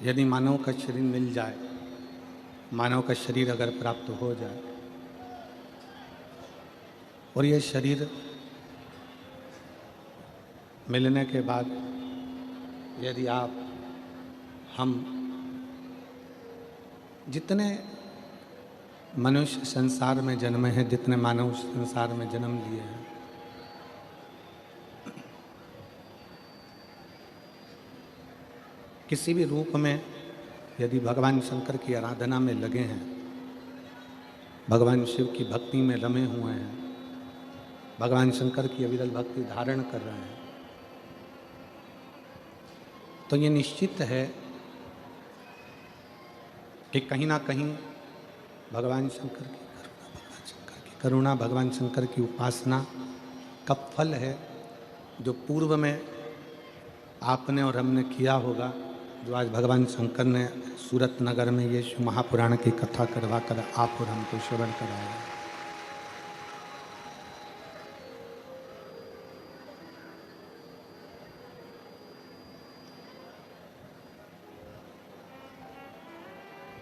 यदि मानव का शरीर मिल जाए, मानव का शरीर अगर प्राप्त हो जाए और ये शरीर मिलने के बाद यदि आप हम जितने मनुष्य संसार में जन्मे हैं, जितने मानव संसार में जन्म लिए हैं, किसी भी रूप में यदि भगवान शंकर की आराधना में लगे हैं, भगवान शिव की भक्ति में रमे हुए हैं, भगवान शंकर की अविरल भक्ति धारण कर रहे हैं, तो ये निश्चित है कि कहीं ना कहीं भगवान शंकर की करुणा, भगवान शंकर की उपासना का फल है, जो पूर्व में आपने और हमने किया होगा, जो आज भगवान शंकर ने सूरत नगर में ये शिव महापुराण की कथा करवा कर आप और हमको श्रवण कराया।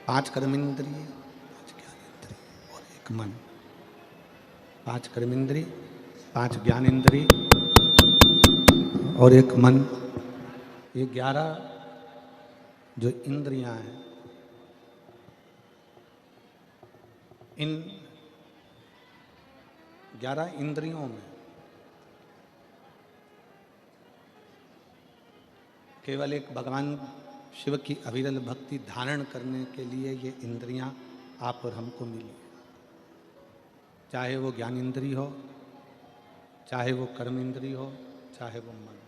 पांच कर्मेंद्रिय, पांच ज्ञानेंद्रिय और एक मन, पांच कर्मेंद्रिय, पांच ज्ञानेंद्रिय और एक मन, ये 11 जो इंद्रियां हैं, इन 11 इंद्रियों में केवल एक भगवान शिव की अविरल भक्ति धारण करने के लिए ये इंद्रियां आप और हमको मिली, चाहे वो ज्ञान इंद्रिय हो, चाहे वो कर्म इंद्रिय हो, चाहे वो मन।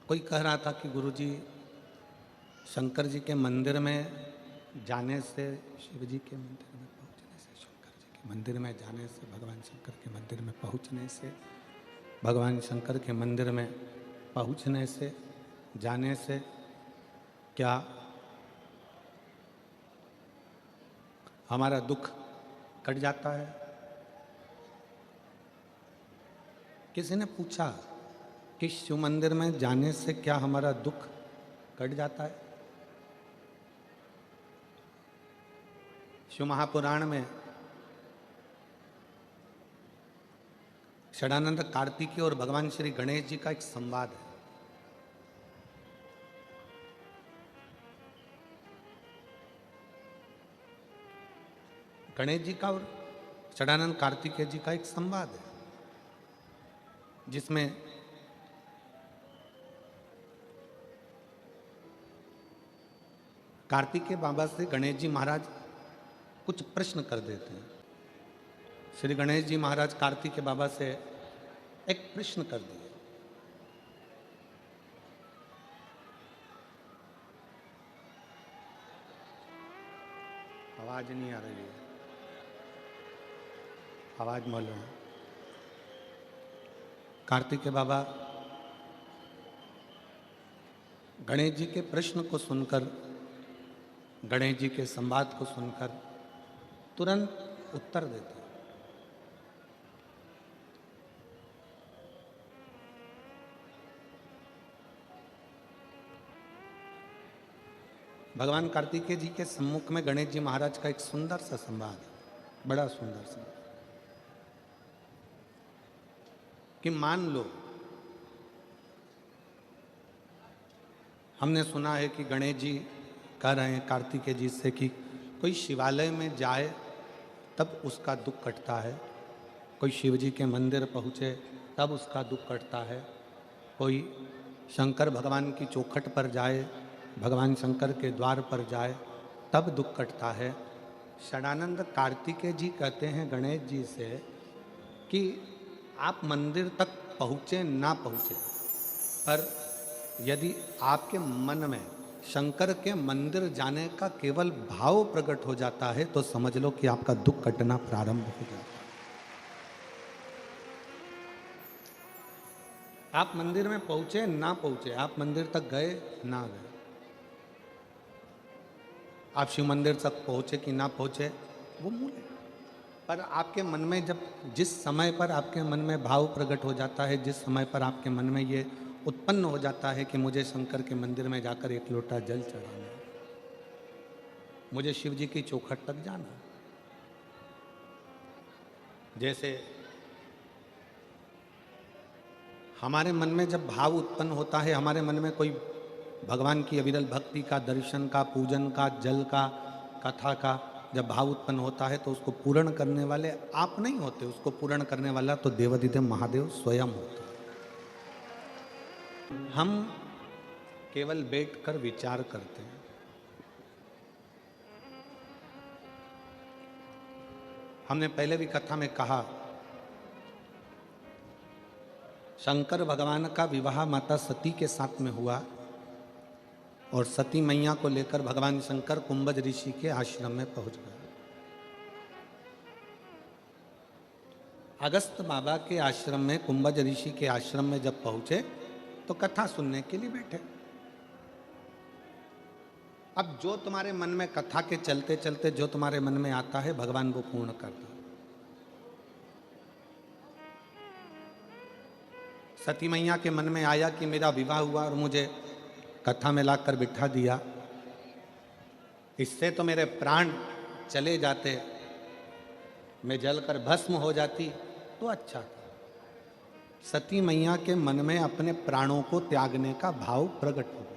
कोई कह रहा था कि गुरुजी, शंकर जी के मंदिर में जाने से, शिव जी के मंदिर में पहुंचने से, शंकर जी के मंदिर में जाने से, भगवान शंकर के मंदिर में पहुंचने से, भगवान शंकर के मंदिर में पहुंचने से, जाने से क्या हमारा दुख कट जाता है? किसी ने पूछा कि शिव मंदिर में जाने से क्या हमारा दुख कट जाता है? शिव महापुराण में षडानंद कार्तिकेय और भगवान श्री गणेश जी का एक संवाद है। गणेश जी का और षडानंद कार्तिकेय जी का एक संवाद है, जिसमें कार्तिकेय बाबा से गणेश जी महाराज कुछ प्रश्न कर देते हैं। श्री गणेश जी महाराज कार्तिकेय बाबा से एक प्रश्न कर दिए। आवाज नहीं आ रही है, आवाज मालूम है। कार्तिकेय बाबा गणेश जी के प्रश्न को सुनकर, गणेश जी के संवाद को सुनकर तुरंत उत्तर देते हैं। भगवान कार्तिकेय जी के सम्मुख में गणेश जी महाराज का एक सुंदर सा संवाद है, बड़ा सुंदर सा, कि मान लो हमने सुना है कि गणेश जी कह रहे हैं कार्तिकेय जी से कि कोई शिवालय में जाए तब उसका दुख कटता है, कोई शिव जी के मंदिर पहुँचे तब उसका दुख कटता है, कोई शंकर भगवान की चौखट पर जाए, भगवान शंकर के द्वार पर जाए तब दुख कटता है। षडानंद कार्तिकेय जी कहते हैं गणेश जी से कि आप मंदिर तक पहुँचे ना पहुँचे, पर यदि आपके मन में शंकर के मंदिर जाने का केवल भाव प्रकट हो जाता है तो समझ लो कि आपका दुख कटना प्रारंभ हो जाता है। आप मंदिर में पहुंचे ना पहुंचे, आप मंदिर तक गए ना गए, आप शिव मंदिर तक पहुंचे कि ना पहुंचे, वो मूल है। पर आपके मन में जब जिस समय पर आपके मन में भाव प्रकट हो जाता है, जिस समय पर आपके मन में ये उत्पन्न हो जाता है कि मुझे शंकर के मंदिर में जाकर एक लोटा जल चढ़ाना, मुझे शिव जी की चौखट तक जाना, जैसे हमारे मन में जब भाव उत्पन्न होता है, हमारे मन में कोई भगवान की अविरल भक्ति का, दर्शन का, पूजन का, जल का, कथा का जब भाव उत्पन्न होता है, तो उसको पूर्ण करने वाले आप नहीं होते, उसको पूर्ण करने वाला तो देवाधिदेव महादेव स्वयं होते। हम केवल बैठकर विचार करते हैं। हमने पहले भी कथा में कहा, शंकर भगवान का विवाह माता सती के साथ में हुआ और सती मैया को लेकर भगवान शंकर कुंभज ऋषि के आश्रम में पहुंच गए। अगस्त बाबा के आश्रम में, कुंभज ऋषि के आश्रम में जब पहुंचे तो कथा सुनने के लिए बैठे। अब जो तुम्हारे मन में कथा के चलते चलते जो तुम्हारे मन में आता है, भगवान वो पूर्ण करता। सती मैया के मन में आया कि मेरा विवाह हुआ और मुझे कथा में लाकर बिठा दिया, इससे तो मेरे प्राण चले जाते, मैं जलकर भस्म हो जाती तो अच्छा था। सती मैया के मन में अपने प्राणों को त्यागने का भाव प्रकट हो गया।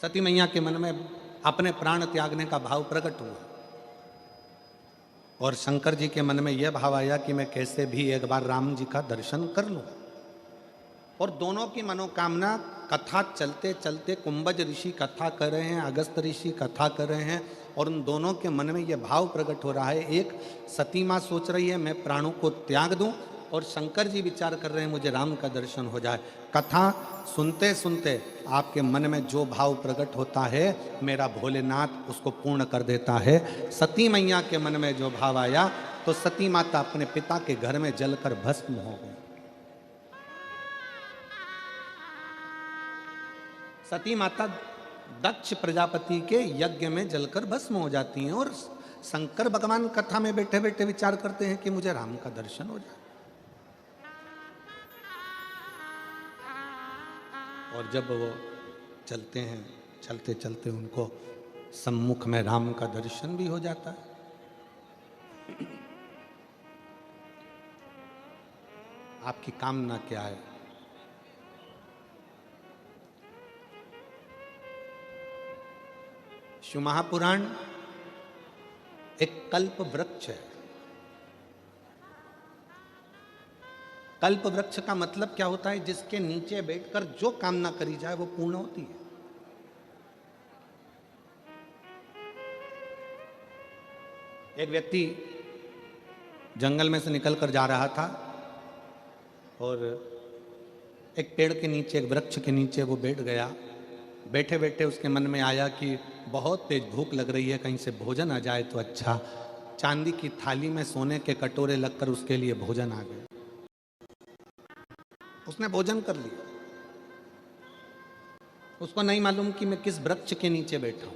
सती मैया के मन में अपने प्राण त्यागने का भाव प्रकट हुआ और शंकर जी के मन में यह भाव आया कि मैं कैसे भी एक बार राम जी का दर्शन कर लूं। और दोनों की मनोकामना, कथा चलते चलते कुंभज ऋषि कथा कर रहे हैं, अगस्त ऋषि कथा कर रहे हैं और उन दोनों के मन में यह भाव प्रकट हो रहा है। एक सती माँ सोच रही है मैं प्राणों को त्याग दूं और शंकर जी विचार कर रहे हैं मुझे राम का दर्शन हो जाए। कथा सुनते सुनते आपके मन में जो भाव प्रकट होता है, मेरा भोलेनाथ उसको पूर्ण कर देता है। सती मैया के मन में जो भाव आया तो सती माता अपने पिता के घर में जलकर भस्म हो गई। सती माता दक्ष प्रजापति के यज्ञ में जलकर भस्म हो जाती हैं और शंकर भगवान कथा में बैठे बैठे विचार करते हैं कि मुझे राम का दर्शन हो जाए। और जब वो चलते हैं, चलते चलते उनको सम्मुख में राम का दर्शन भी हो जाता है। आपकी कामना क्या है? शिव महापुराण एक कल्प वृक्ष है। कल्प वृक्ष का मतलब क्या होता है? जिसके नीचे बैठकर जो कामना करी जाए वो पूर्ण होती है। एक व्यक्ति जंगल में से निकलकर जा रहा था और एक पेड़ के नीचे, एक वृक्ष के नीचे वो बैठ गया। बैठे बैठे उसके मन में आया कि बहुत तेज भूख लग रही है, कहीं से भोजन आ जाए तो अच्छा। चांदी की थाली में सोने के कटोरे लगकर उसके लिए भोजन आ गए। उसने भोजन कर लिया। उसको नहीं मालूम कि मैं किस वृक्ष के नीचे बैठा हूं।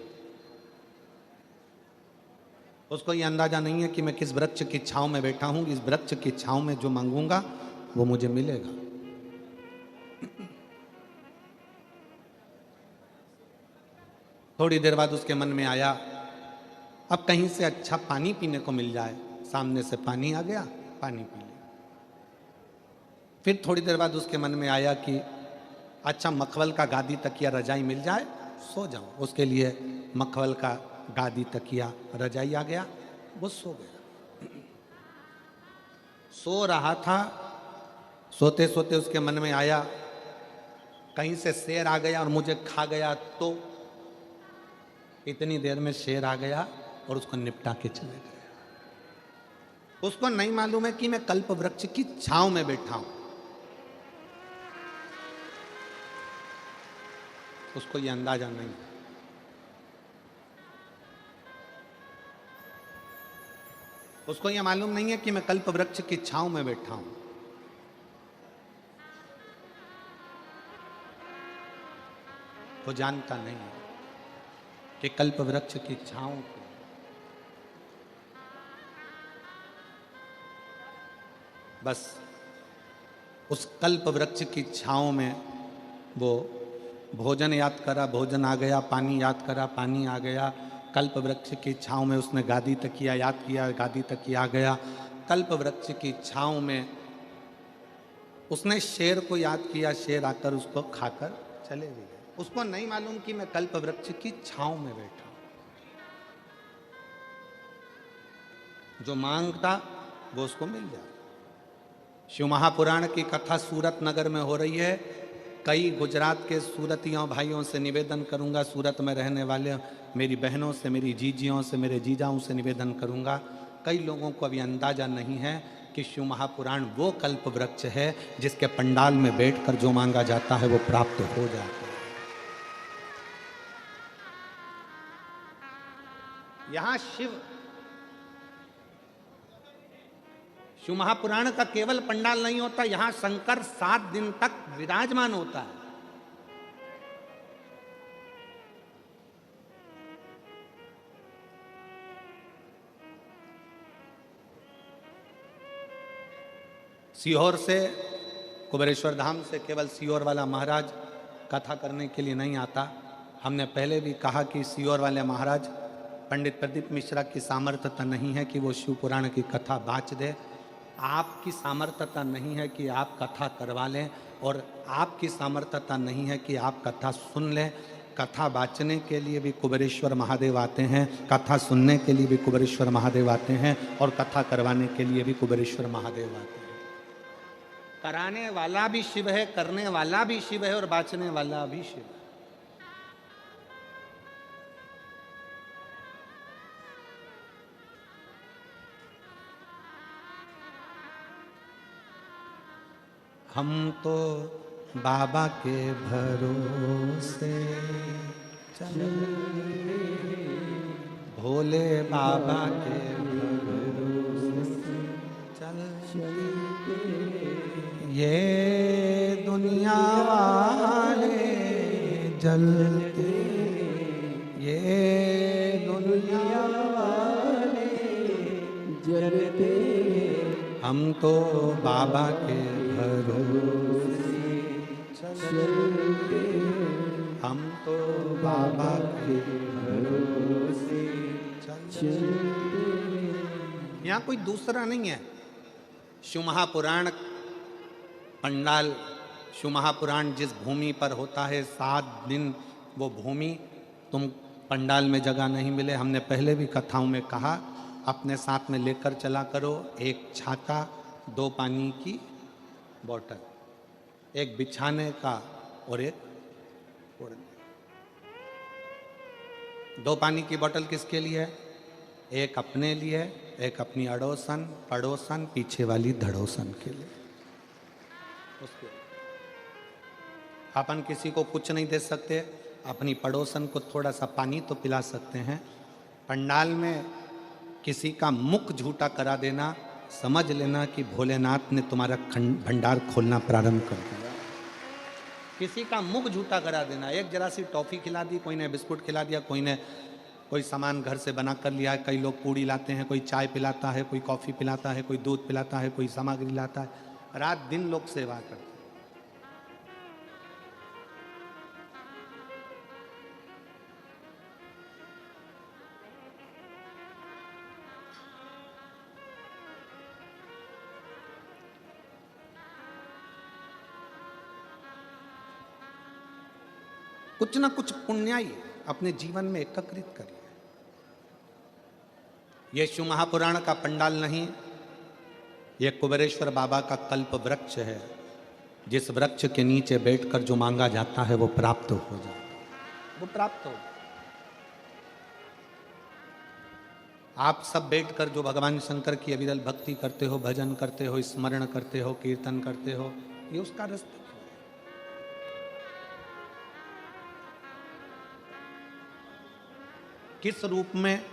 उसको यह अंदाजा नहीं है कि मैं किस वृक्ष की छांव में बैठा हूं। इस वृक्ष की छांव में जो मांगूंगा वो मुझे मिलेगा। थोड़ी देर बाद उसके मन में आया अब कहीं से अच्छा पानी पीने को मिल जाए। सामने से पानी आ गया, पानी पी लिया। फिर थोड़ी देर बाद उसके मन में आया कि अच्छा मखमल का गादी तकिया रजाई मिल जाए, सो जाऊं। उसके लिए मखमल का गादी तकिया रजाई आ गया, वो सो गया। सो रहा था, सोते सोते उसके मन में आया कहीं से शेर आ गया और मुझे खा गया तो। इतनी देर में शेर आ गया और उसको निपटा के चले गए। उसको नहीं मालूम है कि मैं कल्प वृक्ष की छांव में बैठा हूं। उसको ये अंदाजा नहीं। उसको यह मालूम नहीं है कि मैं कल्प वृक्ष की छांव में बैठा हूं। वो जानता नहीं है। कि कल्प वृक्ष की छांव को बस उस कल्प वृक्ष की छांव में वो भोजन याद करा, भोजन आ गया, पानी याद करा, पानी आ गया। कल्प वृक्ष की छांव में उसने गादी तकिया याद किया, गादी तकिया आ गया। कल्प वृक्ष की छांव में उसने शेर को याद किया, शेर आकर उसको खाकर चले भी गए। उसको नहीं मालूम कि मैं कल्प वृक्ष की छांव में बैठा हूं। जो मांगता वो उसको मिल जाता। शिव महापुराण की कथा सूरत नगर में हो रही है। कई गुजरात के सूरतियों भाइयों से निवेदन करूंगा, सूरत में रहने वाले मेरी बहनों से, मेरी जीजियों से, मेरे जीजाओं से निवेदन करूंगा। कई लोगों को अभी अंदाजा नहीं है कि शिव महापुराण वो कल्प वृक्ष है जिसके पंडाल में बैठकर जो मांगा जाता है वो प्राप्त हो जाता है। यहां शिव महापुराण का केवल पंडाल नहीं होता, यहां शंकर 7 दिन तक विराजमान होता है। सीहोर से, कुबेरेश्वर धाम से केवल सीहोर वाला महाराज कथा करने के लिए नहीं आता। हमने पहले भी कहा कि सीहोर वाले महाराज पंडित प्रदीप मिश्रा की सामर्थ्यता नहीं है कि वो शिव पुराण की कथा बाँच दे। आपकी सामर्थ्यता नहीं है कि आप कथा करवा लें, और आपकी सामर्थ्यता नहीं है कि आप कथा सुन लें। कथा बाँचने के लिए भी कुबेरेश्वर महादेव आते हैं, कथा सुनने के लिए भी कुबेरेश्वर महादेव आते हैं, और कथा करवाने के लिए भी कुबेरेश्वर महादेव आते हैं। कराने वाला भी शिव है, करने वाला भी शिव है, और बाँचने वाला भी शिव है। हम तो बाबा के भरोसे चले, भोले बाबा के भरोसे चल, ये दुनिया वाले जलते, ये दुनिया वाले जलते, हम तो बाबा के भरोसे चलते, हम तो बाबा के भरोसे चलते। यहाँ कोई दूसरा नहीं है। शिव महापुराण पंडाल, शिव महापुराण जिस भूमि पर होता है 7 दिन वो भूमि तुम पंडाल में जगह नहीं मिले। हमने पहले भी कथाओं में कहा, अपने साथ में लेकर चला करो 1 छाता, 2 पानी की बोतल, 1 बिछाने का और 1 ओढ़ने। 2 पानी की बोतल किसके लिए है? 1 अपने लिए, 1 अपनी अड़ोसन पड़ोसन पीछे वाली धड़ोसन के लिए। उसके अपन किसी को कुछ नहीं दे सकते, अपनी पड़ोसन को थोड़ा सा पानी तो पिला सकते हैं। पंडाल में किसी का मुख झूठा करा देना, समझ लेना कि भोलेनाथ ने तुम्हारा भंडार खोलना प्रारंभ कर दिया। किसी का मुख झूठा करा देना, एक जरा सी टॉफ़ी खिला दी, कोई ने बिस्कुट खिला दिया, कोई ने कोई सामान घर से बना कर लिया है। कई लोग पूड़ी लाते हैं, कोई चाय पिलाता है, कोई कॉफ़ी पिलाता है, कोई दूध पिलाता है, कोई सामग्री लाता है। रात दिन लोग सेवा करते हैं। कुछ ना कुछ पुण्याई अपने जीवन में एकत्रित करिए। यह शिव महापुराण का पंडाल नहीं, यह कुबेरेश्वर बाबा का कल्प वृक्ष है, जिस वृक्ष के नीचे बैठकर जो मांगा जाता है वो प्राप्त हो जाता है, वो प्राप्त हो। आप सब बैठकर जो भगवान शंकर की अविरल भक्ति करते हो, भजन करते हो, स्मरण करते हो, कीर्तन करते हो, ये उसका रास्ता। किस रूप में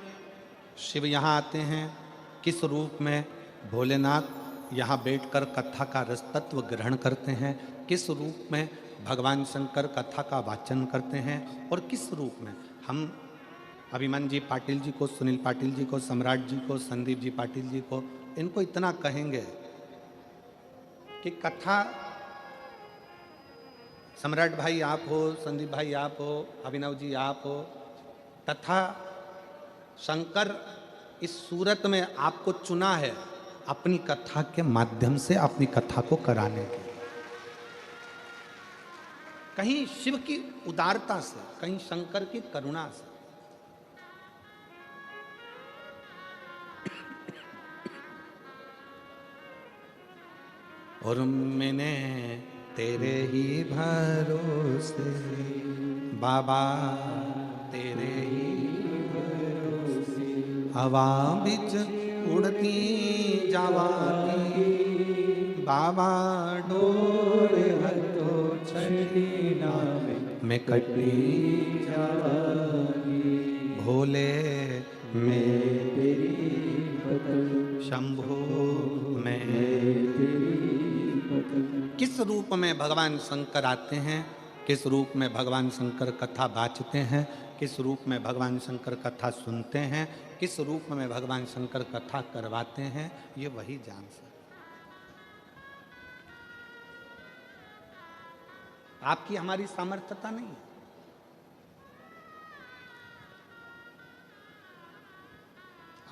शिव यहाँ आते हैं, किस रूप में भोलेनाथ यहाँ बैठकर कथा का रस तत्व ग्रहण करते हैं, किस रूप में भगवान शंकर कथा का वाचन करते हैं, और किस रूप में हम अभिमन्यु जी पाटिल जी को, सुनील पाटिल जी को, सम्राट जी को, संदीप जी पाटिल जी को, इनको इतना कहेंगे कि कथा सम्राट भाई आप हो, संदीप भाई आप हो, अभिनव जी आप हो, तथा शंकर इस सूरत में आपको चुना है अपनी कथा के माध्यम से अपनी कथा को कराने के। कहीं शिव की उदारता से, कहीं शंकर की करुणा से। और मैंने तेरे ही भरोसे बाबा, तेरे ही भरोसे हवा बिच उड़ती जावागी बाबा, डोर हथो छठी नावे मैं कटी जावागी भोले मैं तेरी शंभो मैं किस रूप में भगवान शंकर आते हैं, किस रूप में भगवान शंकर कथा बाँचते हैं, किस रूप में भगवान शंकर कथा सुनते हैं, किस रूप में भगवान शंकर कथा करवाते हैं, ये वही जान सकते। आपकी हमारी सामर्थ्यता नहीं है।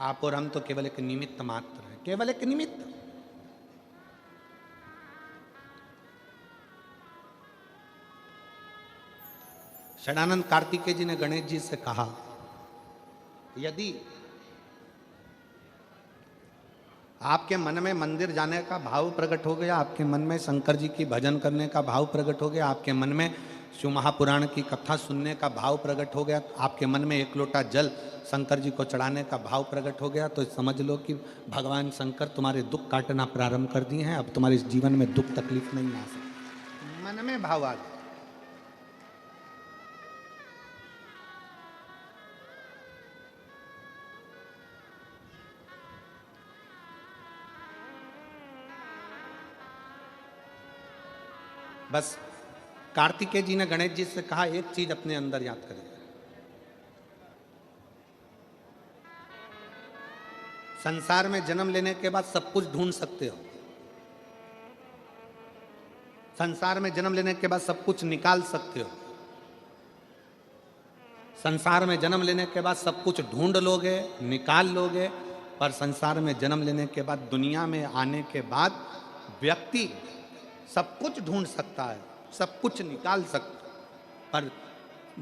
आप और हम तो केवल एक निमित्त मात्र हैं, केवल एक निमित्त। षडानंद कार्तिकेय जी ने गणेश जी से कहा, यदि आपके मन में मंदिर जाने का भाव प्रकट हो गया, आपके मन में शंकर जी की भजन करने का भाव प्रकट हो गया, आपके मन में शिव महापुराण की कथा सुनने का भाव प्रकट हो गया, आपके मन में एक लोटा जल शंकर जी को चढ़ाने का भाव प्रकट हो गया, तो समझ लो कि भगवान शंकर तुम्हारे दुख काटना प्रारंभ कर दिए हैं। अब तुम्हारे इस जीवन में दुख तकलीफ नहीं आ सकती। मन में भाव आ गया। बस कार्तिकेय जी ने गणेश जी से कहा, एक चीज अपने अंदर याद करिए, संसार में जन्म लेने के बाद सब कुछ ढूंढ सकते हो, संसार में जन्म लेने के बाद सब कुछ निकाल सकते हो, संसार में जन्म लेने के बाद सब कुछ ढूंढ लोगे, निकाल लोगे, पर संसार में जन्म लेने के बाद, दुनिया में आने के बाद व्यक्ति सब कुछ ढूंढ सकता है, सब कुछ निकाल सकता, पर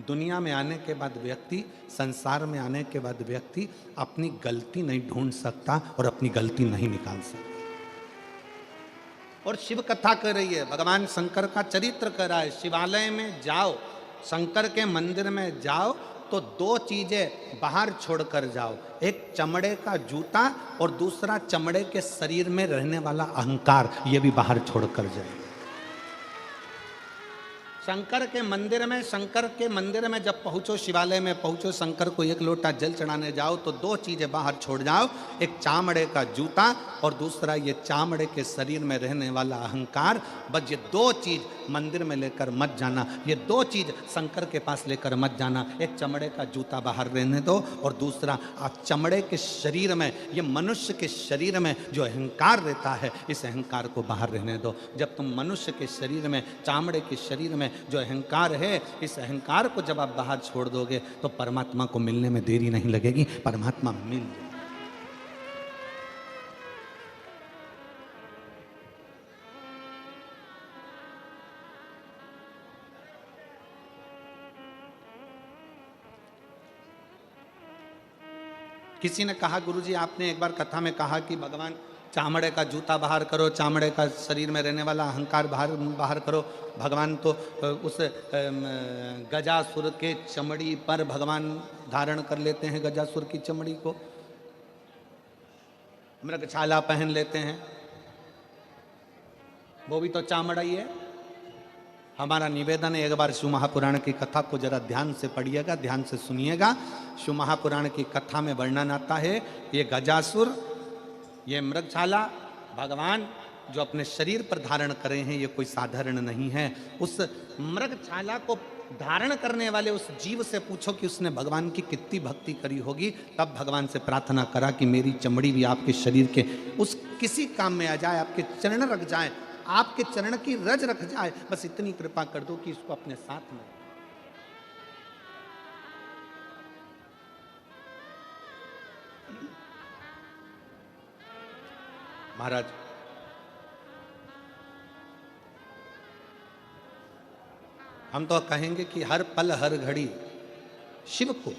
दुनिया में आने के बाद व्यक्ति, संसार में आने के बाद व्यक्ति अपनी गलती नहीं ढूंढ सकता और अपनी गलती नहीं निकाल सकता। और शिव कथा कर रही है, भगवान शंकर का चरित्र कर रहा है। शिवालय में जाओ, शंकर के मंदिर में जाओ तो दो चीजें बाहर छोड़कर जाओ, एक चमड़े का जूता और दूसरा चमड़े के शरीर में रहने वाला अहंकार, ये भी बाहर छोड़कर जाए। शंकर के मंदिर में जब पहुंचो, शिवालय में पहुंचो, शंकर को एक लोटा जल चढ़ाने जाओ तो दो चीजें बाहर छोड़ जाओ, एक चामड़े का जूता और दूसरा ये चामड़े के शरीर में रहने वाला अहंकार। बस ये दो चीज मंदिर में लेकर मत जाना, ये दो चीज शंकर के पास लेकर मत जाना। एक चमड़े का जूता बाहर रहने दो और दूसरा आप चमड़े के शरीर में, ये मनुष्य के शरीर में जो अहंकार रहता है, इस अहंकार को बाहर रहने दो। जब तुम मनुष्य के शरीर में, चामड़े के शरीर में जो अहंकार है, इस अहंकार को जब आप बाहर छोड़ दोगे तो परमात्मा को मिलने में देरी नहीं लगेगी, परमात्मा मिल जाएगा। किसी ने कहा, गुरुजी आपने एक बार कथा में कहा कि भगवान चामड़े का जूता बाहर करो, चामड़े का शरीर में रहने वाला अहंकार बाहर करो। भगवान तो उस गजासुर के चमड़ी पर भगवान धारण कर लेते हैं, गजासुर की चमड़ी को मृगछाला पहन लेते हैं, वो भी तो चामड़ा ही है। हमारा निवेदन है, एक बार शिव महापुराण की कथा को जरा ध्यान से पढ़िएगा, ध्यान से सुनिएगा। शिव महापुराण की कथा में वर्णन आता है, ये गजासुर, ये मृगछाला भगवान जो अपने शरीर पर धारण करे हैं, ये कोई साधारण नहीं है। उस मृगछाला को धारण करने वाले उस जीव से पूछो कि उसने भगवान की कितनी भक्ति करी होगी, तब भगवान से प्रार्थना करा कि मेरी चमड़ी भी आपके शरीर के उस किसी काम में आ जाए, आपके चरण रख जाए, आपके चरण की रज रख जाए, बस इतनी कृपा कर दो कि इसको अपने साथ में। महाराज हम तो कहेंगे कि हर पल हर घड़ी शिव को,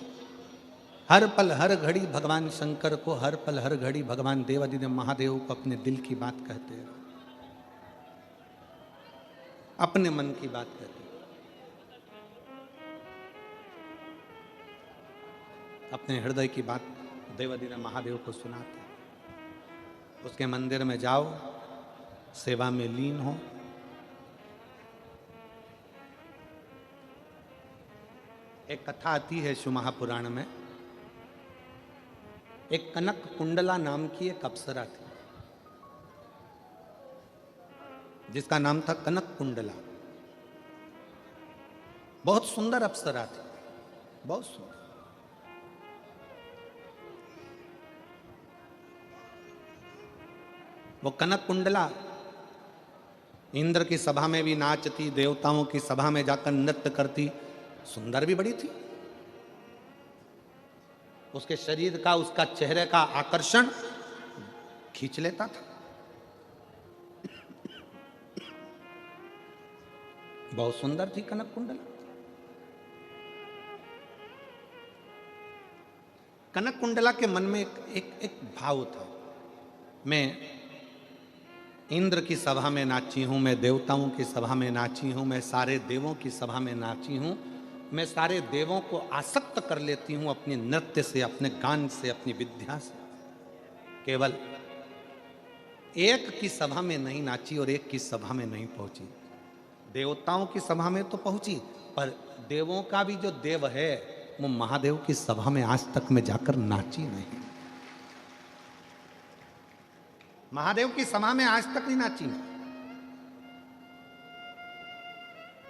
हर पल हर घड़ी भगवान शंकर को, हर पल हर घड़ी भगवान देवादिदेव महादेव को अपने दिल की बात कहते हैं, अपने मन की बात कहते हैं, अपने हृदय की बात देवादिदेव महादेव को सुनाते हैं। उसके मंदिर में जाओ, सेवा में लीन हो। एक कथा आती है शिव महापुराण में, एक कनक कुंडला नाम की एक अप्सरा थी, जिसका नाम था कनक कुंडला। बहुत सुंदर अप्सरा थी, बहुत सुंदर। वो कनक कुंडला इंद्र की सभा में भी नाचती, देवताओं की सभा में जाकर नृत्य करती, सुंदर भी बड़ी थी। उसके शरीर का, उसका चेहरे का आकर्षण खींच लेता था। बहुत सुंदर थी कनक कुंडला। कनक कुंडला के मन में एक भाव था, मैं इंद्र की सभा में नाची हूं, मैं देवताओं की सभा में नाची हूं, मैं सारे देवों की सभा में नाची हूं, मैं सारे देवों को आसक्त कर लेती हूं अपने नृत्य से, अपने गान से, अपनी विद्या से। केवल एक की सभा में नहीं नाची और एक की सभा में नहीं पहुंची। देवताओं की सभा में तो पहुंची, पर देवों का भी जो देव है वो महादेव की सभा में आज तक में जाकर नाची नहीं। महादेव की सभा में आज तक नहीं नाची।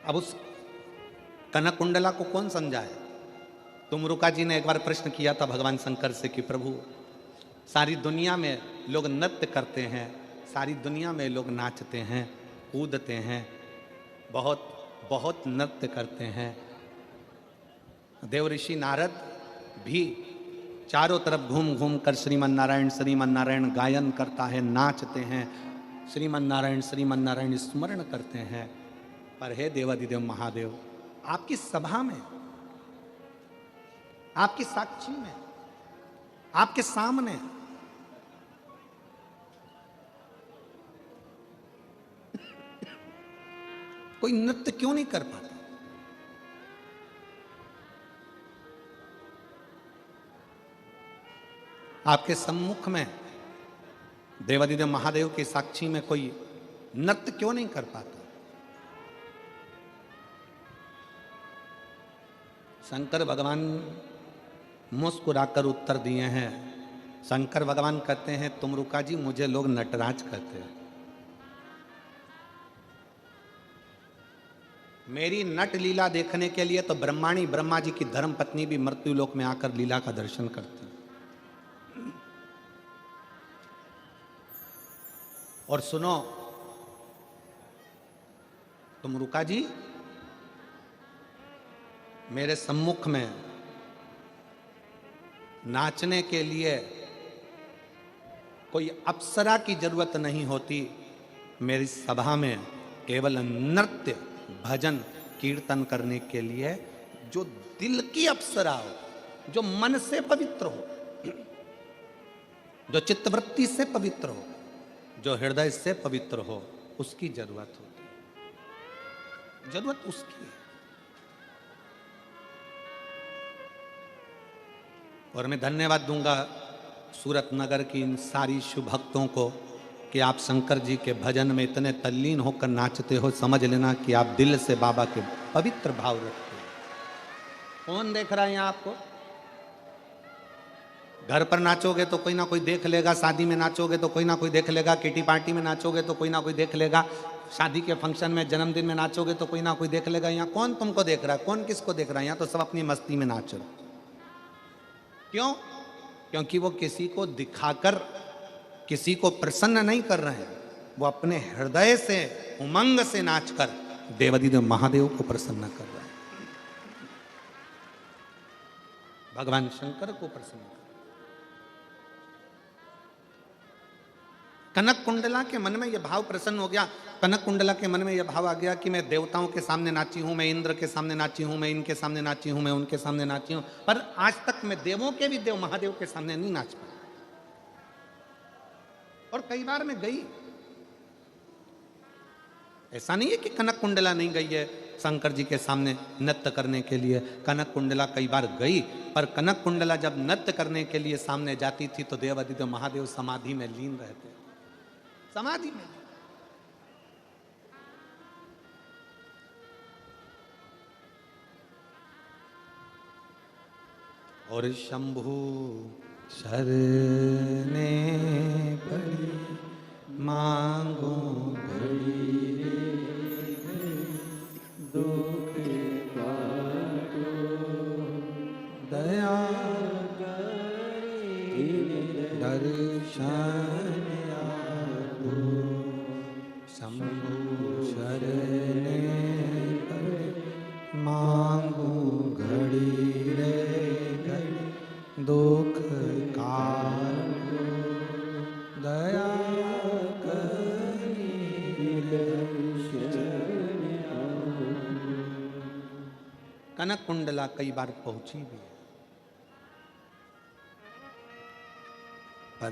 अब उस कनक कुंडला को कौन समझाए? तुमरुका जी ने एक बार प्रश्न किया था भगवान शंकर से कि प्रभु, सारी दुनिया में लोग नृत्य करते हैं, सारी दुनिया में लोग नाचते हैं, कूदते हैं, बहुत बहुत नृत्य करते हैं। देव ऋषि नारद भी चारों तरफ घूम घूम कर श्रीमन नारायण गायन करता है, नाचते हैं, श्रीमन नारायण स्मरण करते हैं। पर हे देवादिदेव महादेव, आपकी सभा में, आपकी साक्षी में, आपके सामने कोई नृत्य क्यों नहीं कर पाता? आपके सम्मुख में देवादिदेव महादेव की साक्षी में कोई नृत्य क्यों नहीं कर पाता? शंकर भगवान मुस्कुराकर उत्तर दिए हैं। शंकर भगवान कहते हैं, तुमरुका जी, मुझे लोग नटराज कहते हैं। मेरी नट लीला देखने के लिए तो ब्रह्माणी ब्रह्मा जी की धर्म पत्नी भी मृत्यु लोक में आकर लीला का दर्शन करती। और सुनो तुमरुका जी, मेरे सम्मुख में नाचने के लिए कोई अप्सरा की जरूरत नहीं होती। मेरी सभा में केवल नृत्य, भजन, कीर्तन करने के लिए जो दिल की अप्सरा हो, जो मन से पवित्र हो, जो चित्तवृत्ति से पवित्र हो, जो हृदय से पवित्र हो, उसकी जरूरत होती है। जरूरत उसकी है। और मैं धन्यवाद दूंगा सूरत नगर की इन सारी शुभ भक्तों को कि आप शंकर जी के भजन में इतने तल्लीन होकर नाचते हो। समझ लेना कि आप दिल से बाबा के पवित्र भाव रखते हो। कौन देख रहा है यहाँ आपको? घर पर नाचोगे तो कोई ना कोई देख लेगा, शादी में नाचोगे तो कोई ना कोई देख लेगा, किटी पार्टी में नाचोगे तो कोई ना कोई देख लेगा, शादी के फंक्शन में, जन्मदिन में नाचोगे तो कोई ना कोई देख लेगा, यहाँ कौन तुमको देख रहा है, कौन किसको देख रहा है, यहाँ तो सब अपनी मस्ती में नाच रहे। क्यों? क्योंकि वो किसी को दिखाकर किसी को प्रसन्न नहीं कर रहे हैं, वो अपने हृदय से, उमंग से नाचकर देवाधिदेव महादेव को प्रसन्न कर रहे हैं, भगवान शंकर को प्रसन्न कर। कनक कुंडला के मन में यह भाव प्रसन्न हो गया। कनक कुंडला के मन में यह भाव आ गया कि मैं देवताओं के सामने नाची हूं, मैं इंद्र के सामने नाची हूं, मैं इनके सामने नाची हूं, मैं उनके सामने नाची हूं, पर आज तक मैं देवों के भी देव महादेव के सामने नहीं नाच पाया। और कई बार मैं गई, ऐसा नहीं है कि कनक कुंडला नहीं गई है शंकर जी के सामने नृत्य करने के लिए। कनक कुंडला कई बार गई, पर कनक कुंडला जब नृत्य करने के लिए सामने जाती थी तो देवाधिदेव महादेव समाधि में लीन रहते, समाधि में। और शंभु शरणे पड़ी मांगो घड़ी रे, दुख काटो दया करी दर्शन आपो। शंभु शरणे पड़ी मांगो घड़ी रे घड़ी, दुख काटो दया करी दर्शन आपो। कनक कुंडला कई बार पहुंची भी है, पर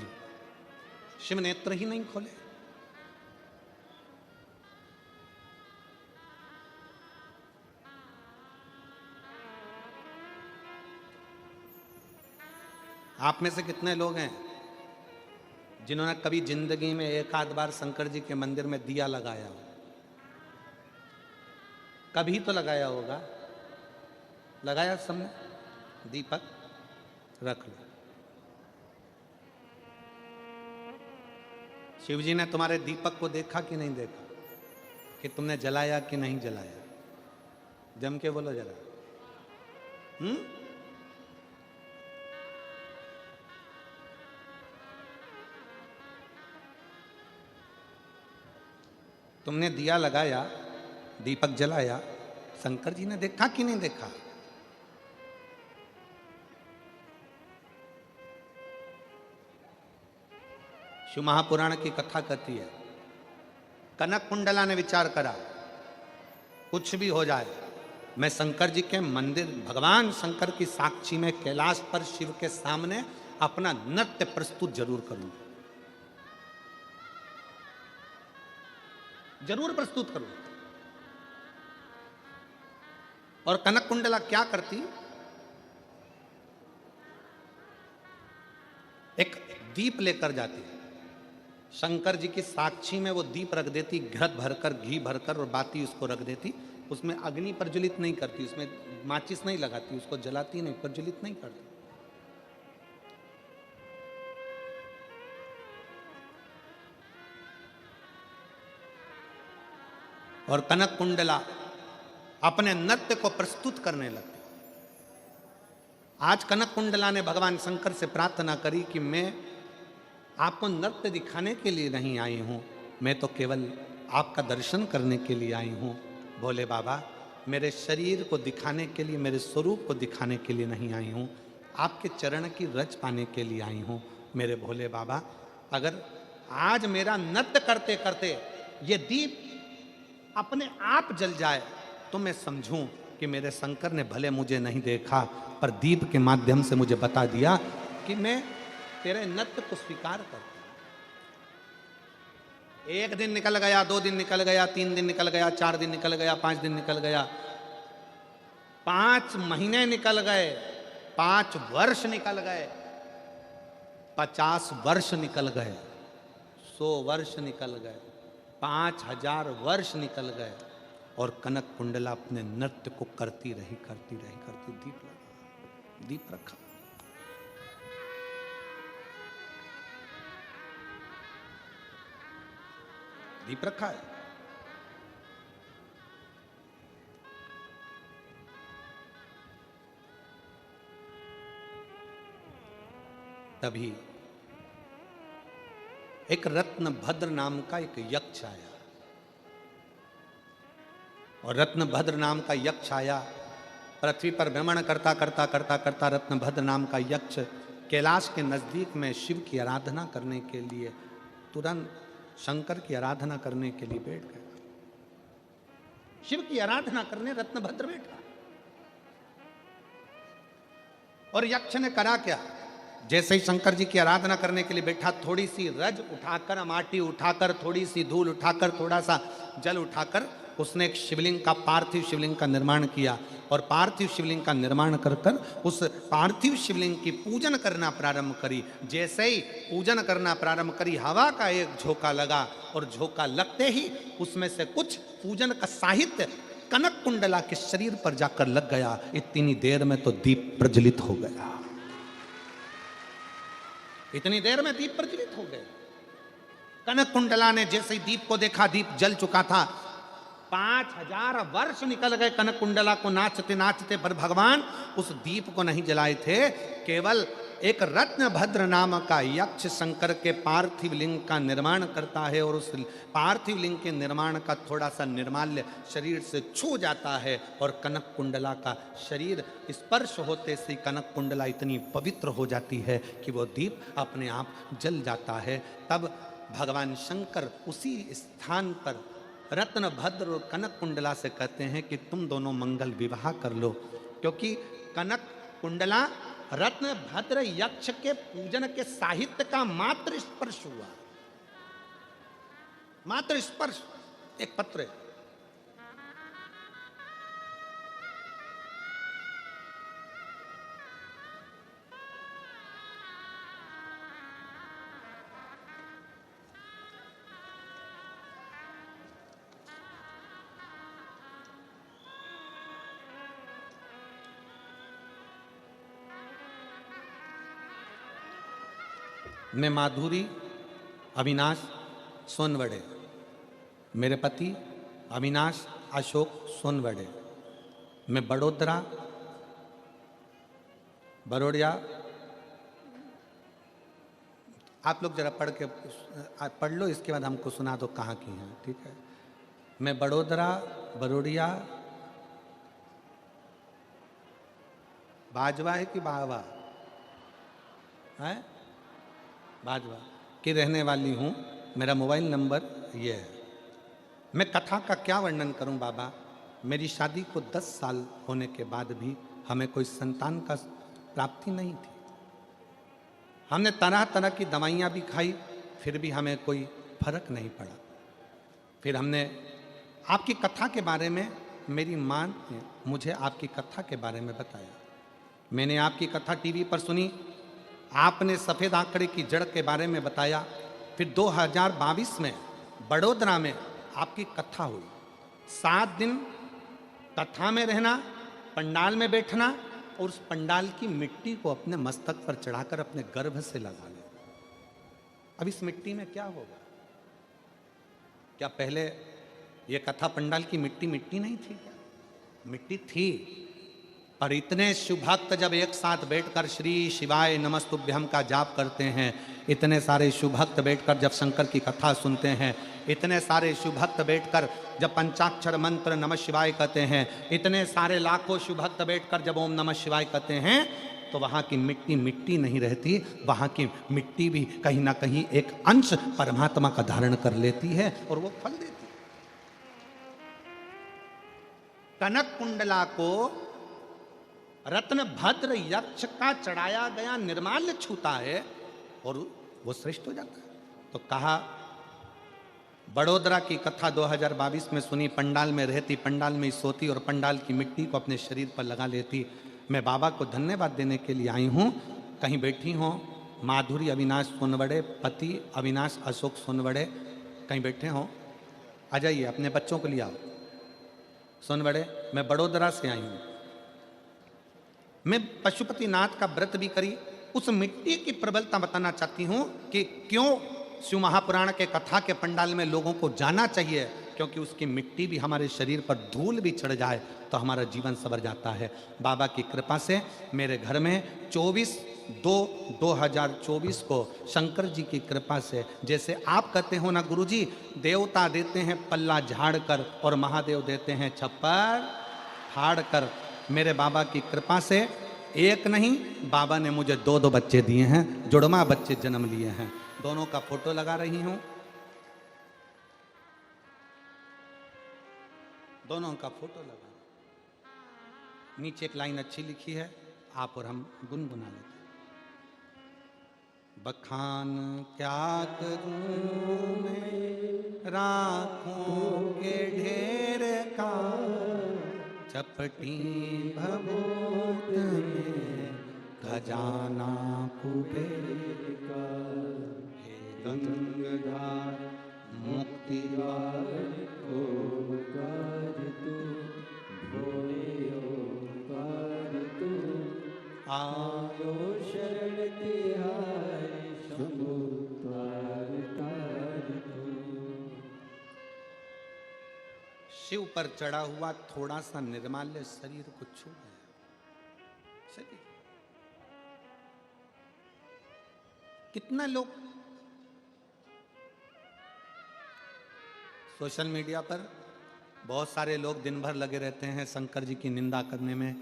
शिव नेत्र ही नहीं खोले। आप में से कितने लोग हैं जिन्होंने कभी जिंदगी में एक आध बार शंकर जी के मंदिर में दिया लगाया हो? कभी तो लगाया होगा, लगाया सबने? दीपक रख लो। शिव जी ने तुम्हारे दीपक को देखा कि नहीं देखा, कि तुमने जलाया कि नहीं जलाया? जम के बोलो जरा। तुमने दिया लगाया, दीपक जलाया, शंकर जी ने देखा कि नहीं देखा? शिव महापुराण की कथा कहती है, कनक कुंडला ने विचार करा, कुछ भी हो जाए मैं शंकर जी के मंदिर, भगवान शंकर की साक्षी में कैलाश पर शिव के सामने अपना नृत्य प्रस्तुत जरूर करूंगा, जरूर प्रस्तुत करूं। और कनक कुंडला क्या करती, एक दीप लेकर जाती, शंकर जी की साक्षी में वो दीप रख देती, घृत भरकर, घी भरकर, और बाती उसको रख देती। उसमें अग्नि प्रज्वलित नहीं करती, उसमें माचिस नहीं लगाती, उसको जलाती नहीं, प्रज्वलित नहीं करती। और कनक कुंडला अपने नृत्य को प्रस्तुत करने लगती। आज कनक कुंडला ने भगवान शंकर से प्रार्थना करी कि मैं आपको नृत्य दिखाने के लिए नहीं आई हूं, मैं तो केवल आपका दर्शन करने के लिए आई हूं। भोले बाबा, मेरे शरीर को दिखाने के लिए, मेरे स्वरूप को दिखाने के लिए नहीं आई हूं, आपके चरण की रज पाने के लिए आई हूं। मेरे भोले बाबा, अगर आज मेरा नृत्य करते करते ये दीप अपने आप जल जाए तो मैं समझूं कि मेरे शंकर ने भले मुझे नहीं देखा, पर दीप के माध्यम से मुझे बता दिया कि मैं तेरे नृत्य को स्वीकार करता हूं। एक दिन निकल गया, 2 दिन निकल गया, 3 दिन निकल गया, 4 दिन निकल गया, 5 दिन निकल गया, 5 महीने निकल गए, 5 वर्ष निकल गए, 50 वर्ष निकल गए, 100 वर्ष निकल गए, 5000 वर्ष निकल गए, और कनक कुंडला अपने नृत्य को करती रही, करती रही, करती, दीप लगा, दीप रखा। दीप रखा है, तभी एक रत्नभद्र नाम का एक यक्ष आया, और रत्नभद्र नाम का यक्ष आया, पृथ्वी पर भ्रमण करता करता करता करता रत्नभद्र नाम का यक्ष कैलाश के नजदीक में शिव की आराधना करने के लिए, तुरंत शंकर की आराधना करने के लिए बैठ गया। शिव की आराधना करने रत्नभद्र बैठा, और यक्ष ने करा क्या, जैसे ही शंकर जी की आराधना करने के लिए बैठा, थोड़ी सी रज उठाकर, माटी उठाकर, थोड़ी सी धूल उठाकर, थोड़ा सा जल उठाकर उसने एक शिवलिंग का, पार्थिव शिवलिंग का निर्माण किया, और पार्थिव शिवलिंग का निर्माण कर कर उस पार्थिव शिवलिंग की पूजन करना प्रारंभ करी। जैसे ही पूजन करना प्रारंभ करी, हवा का एक झोंका लगा, और झोंका लगते ही उसमें से कुछ पूजन का साहित्य कनक कुंडला के शरीर पर जाकर लग गया। इतनी देर में तो दीप प्रज्वलित हो गया, इतनी देर में दीप प्रज्वलित हो गए। कनक कुंडला ने जैसे ही दीप को देखा, दीप जल चुका था। 5000 वर्ष निकल गए कनक कुंडला को नाचते नाचते, पर भगवान उस दीप को नहीं जलाए थे। केवल एक रत्नभद्र नाम का यक्ष शंकर के पार्थिव लिंग का निर्माण करता है, और उस पार्थिव लिंग के निर्माण का थोड़ा सा निर्माल्य शरीर से छू जाता है, और कनक कुंडला का शरीर स्पर्श होते से कनक कुंडला इतनी पवित्र हो जाती है कि वो दीप अपने आप जल जाता है। तब भगवान शंकर उसी स्थान पर रत्नभद्र और कनक कुंडला से कहते हैं कि तुम दोनों मंगल विवाह कर लो, क्योंकि कनक कुंडला रत्नभद्र यक्ष के पूजन के साहित्य का मात्र स्पर्श हुआ, मात्र स्पर्श। एक पत्र है, मैं माधुरी अविनाश सोनवड़े, मेरे पति अविनाश अशोक सोनवड़े, मैं बड़ोड़िया। आप लोग जरा पढ़ लो, इसके बाद हमको सुना दो कहाँ की हैं, ठीक है। मैं बड़ोड़िया बाजवा है कि बावा है, बाजवा की रहने वाली हूँ। मेरा मोबाइल नंबर ये है। मैं कथा का क्या वर्णन करूँ बाबा। मेरी शादी को 10 साल होने के बाद भी हमें कोई संतान का प्राप्ति नहीं थी। हमने तरह तरह की दवाइयाँ भी खाई, फिर भी हमें कोई फर्क नहीं पड़ा। फिर हमने आपकी कथा के बारे में, मेरी माँ ने मुझे आपकी कथा के बारे में बताया। मैंने आपकी कथा टीवी पर सुनी, आपने सफ़ेद आंकड़े की जड़ के बारे में बताया। फिर 2022 में बड़ोदरा में आपकी कथा हुई। 7 दिन कथा में रहना, पंडाल में बैठना, और उस पंडाल की मिट्टी को अपने मस्तक पर चढ़ाकर अपने गर्भ से लगा लेना। अब इस मिट्टी में क्या होगा? क्या पहले ये कथा पंडाल की मिट्टी नहीं थी क्या? मिट्टी थी, पर इतने शुभ भक्त जब एक साथ बैठकर श्री शिवाय नमस्तुभ्यम का जाप करते हैं, इतने सारे शुभ भक्त बैठकर जब शंकर की कथा सुनते हैं, इतने सारे शुभ भक्त बैठकर जब पंचाक्षर मंत्र नमः शिवाय कहते हैं, इतने सारे लाखों शुभ भक्त बैठकर जब ओम नमः शिवाय कहते हैं, तो वहाँ की मिट्टी नहीं रहती, वहाँ की मिट्टी भी कहीं ना कहीं एक अंश परमात्मा का धारण कर लेती है और वो फल देती है। कनक कुंडला को रत्नभद्र यक्ष का चढ़ाया गया निर्माल्य छूता है और वो श्रेष्ठ हो जाता है। तो कहा, बड़ोदरा की कथा 2022 में सुनी, पंडाल में रहती, पंडाल में सोती और पंडाल की मिट्टी को अपने शरीर पर लगा लेती। मैं बाबा को धन्यवाद देने के लिए आई हूँ। कहीं बैठी हों माधुरी अविनाश सोनवड़े, पति अविनाश अशोक सोनवड़े, कहीं बैठे हों, आ जाइए, अपने बच्चों को ले आओ। सोनवड़े, मैं बड़ोदरा से आई हूँ। मैं पशुपतिनाथ का व्रत भी करी। उस मिट्टी की प्रबलता बताना चाहती हूँ कि क्यों शिव महापुराण के कथा के पंडाल में लोगों को जाना चाहिए, क्योंकि उसकी मिट्टी भी हमारे शरीर पर धूल भी चढ़ जाए तो हमारा जीवन संवर जाता है। बाबा की कृपा से मेरे घर में 24 2024 को शंकर जी की कृपा से, जैसे आप कहते हो ना गुरुजी, देवता देते हैं पल्ला झाड़ कर और महादेव देते हैं छप्पर फाड़ कर, मेरे बाबा की कृपा से एक नहीं, बाबा ने मुझे 2 बच्चे दिए हैं, जुड़वा बच्चे जन्म लिए हैं। दोनों का फोटो लगा रही हूं, दोनों का फोटो लगा। नीचे एक लाइन अच्छी लिखी है, आप और हम गुनगुना लेते। बखान क्या करूं मैं राखों के ढेर का, चपटी भभूत में खजाना कुबेर का। हे गंगाधार मुक्ति द्वार ओंकार तू, भोले ओंकार तू, आयो शरण तिहारी शंभु तार तार तू। शिव पर चढ़ा हुआ थोड़ा सा निर्माल्य शरीर को छू गया। शरीर कितना लोग सोशल मीडिया पर बहुत सारे लोग दिन भर लगे रहते हैं शंकर जी की निंदा करने में,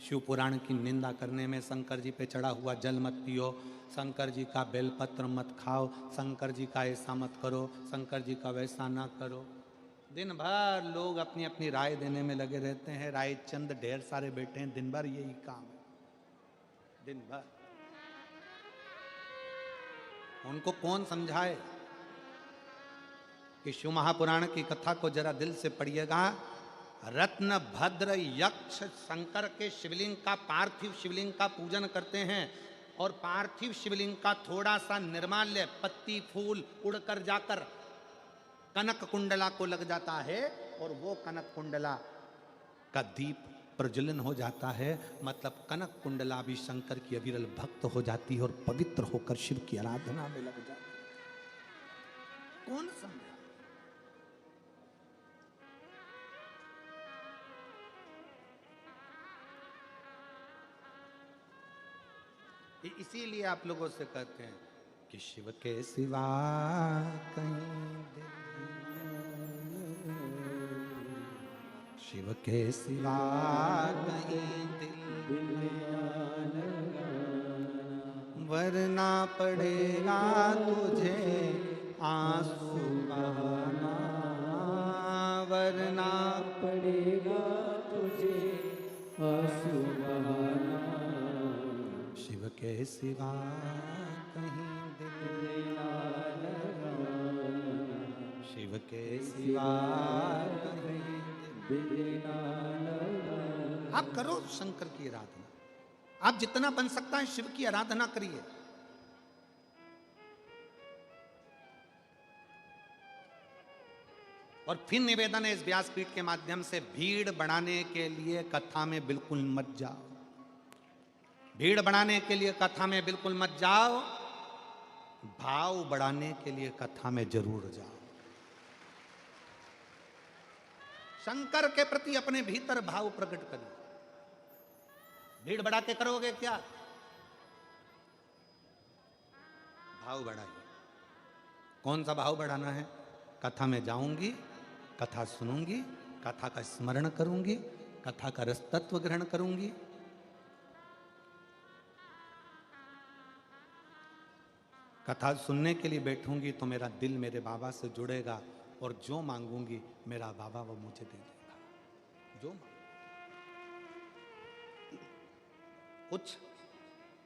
शिव पुराण की निंदा करने में। शंकर जी पे चढ़ा हुआ जल मत पियो, शंकर जी का बेलपत्र मत खाओ, शंकर जी का ऐसा मत करो, शंकर जी का वैसा ना करो। दिन भर लोग अपनी अपनी राय देने में लगे रहते हैं। राय चंद ढेर सारे बैठे हैं, दिन भर यही काम है। दिन भर उनको कौन समझाए कि शिव महापुराण की कथा को जरा दिल से पढ़िएगा। रत्न भद्र यक्ष शंकर के शिवलिंग का, पार्थिव शिवलिंग का पूजन करते हैं और पार्थिव शिवलिंग का थोड़ा सा निर्माल्य पत्ती फूल उड़कर जाकर कनक कुंडला को लग जाता है और वो कनक कुंडला का दीप प्रज्वलन हो जाता है। मतलब कनक कुंडला भी शंकर की अविरल भक्त हो जाती है और पवित्र होकर शिव की आराधना में लग जाती है। कौन समझा? इसीलिए आप लोगों से कहते हैं कि शिव के सिवा कहीं दिल, शिव के सिवा कहीं दिल वरना पड़ेगा तुझे आंसू बहाना, वरना पड़ेगा तुझे आंसू बहाना। शिव के सिवा कहीं दिल ना लगाना, शिव के सिवा कहीं दिल ना लगाना। आप करो शंकर की आराधना, आप जितना बन सकता है शिव की आराधना करिए। और फिर निवेदन है इस व्यासपीठ के माध्यम से, भीड़ बढ़ाने के लिए कथा में बिल्कुल मत जाओ, भीड़ बढ़ाने के लिए कथा में बिल्कुल मत जाओ, भाव बढ़ाने के लिए कथा में जरूर जाओ। शंकर के प्रति अपने भीतर भाव प्रकट करिए। भीड़ बढ़ा के करोगे क्या? भाव बढ़ाइए। कौन सा भाव बढ़ाना है? कथा में जाऊंगी, कथा सुनूंगी, कथा का स्मरण करूंगी, कथा का रस तत्व ग्रहण करूंगी। कथा सुनने के लिए बैठूंगी तो मेरा दिल मेरे बाबा से जुड़ेगा और जो मांगूंगी मेरा बाबा वो मुझे दे देगा। जो कुछ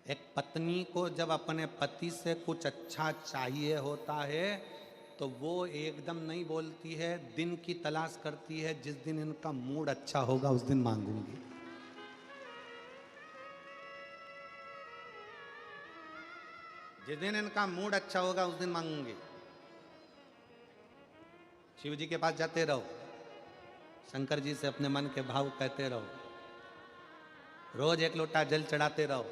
एक पत्नी को जब अपने पति से कुछ अच्छा चाहिए होता है तो वो एकदम नहीं बोलती है, दिन की तलाश करती है, जिस दिन इनका मूड अच्छा होगा उस दिन मांगूंगी। जिस दिन इनका मूड अच्छा होगा उस दिन मांगूंगी। शिव जी के पास जाते रहो, शंकर जी से अपने मन के भाव कहते रहो, रोज एक लोटा जल चढ़ाते रहो।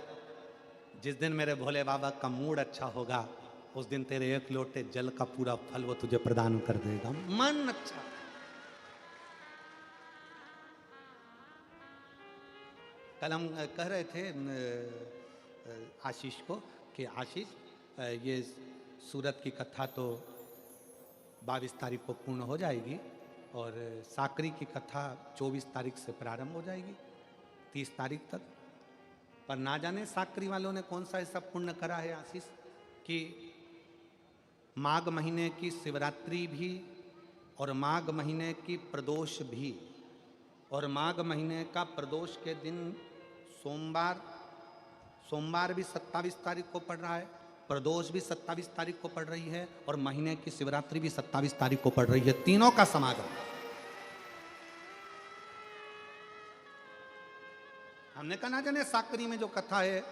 जिस दिन मेरे भोले बाबा का मूड अच्छा होगा उस दिन तेरे एक लोटे जल का पूरा फल वो तुझे प्रदान कर देगा। मन अच्छा। कल हम कह रहे थे आशीष को कि आशीष ये सूरत की कथा तो 22 तारीख को पूर्ण हो जाएगी और साकरी की कथा 24 तारीख से प्रारंभ हो जाएगी 30 तारीख तक। पर ना जाने साकरी वालों ने कौन सा ऐसा पुण्य करा है आशीष कि माघ महीने की शिवरात्रि भी और माघ महीने की प्रदोष भी, और माघ महीने का प्रदोष के दिन सोमवार भी 27 तारीख को पड़ रहा है, प्रदोष भी 27 तारीख को पड़ रही है और महीने की शिवरात्रि भी 27 तारीख को पड़ रही है, तीनों का समागम। हमने कहा ना जाने साकरी में जो कथा है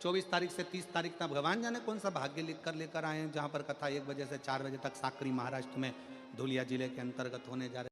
24 तारीख से 30 तारीख तक, भगवान जाने कौन सा भाग्य लिख कर लेकर आए हैं जहां पर कथा 1 बजे से 4 बजे तक साकरी महाराष्ट्र में धुलिया जिले के अंतर्गत होने जा रही है।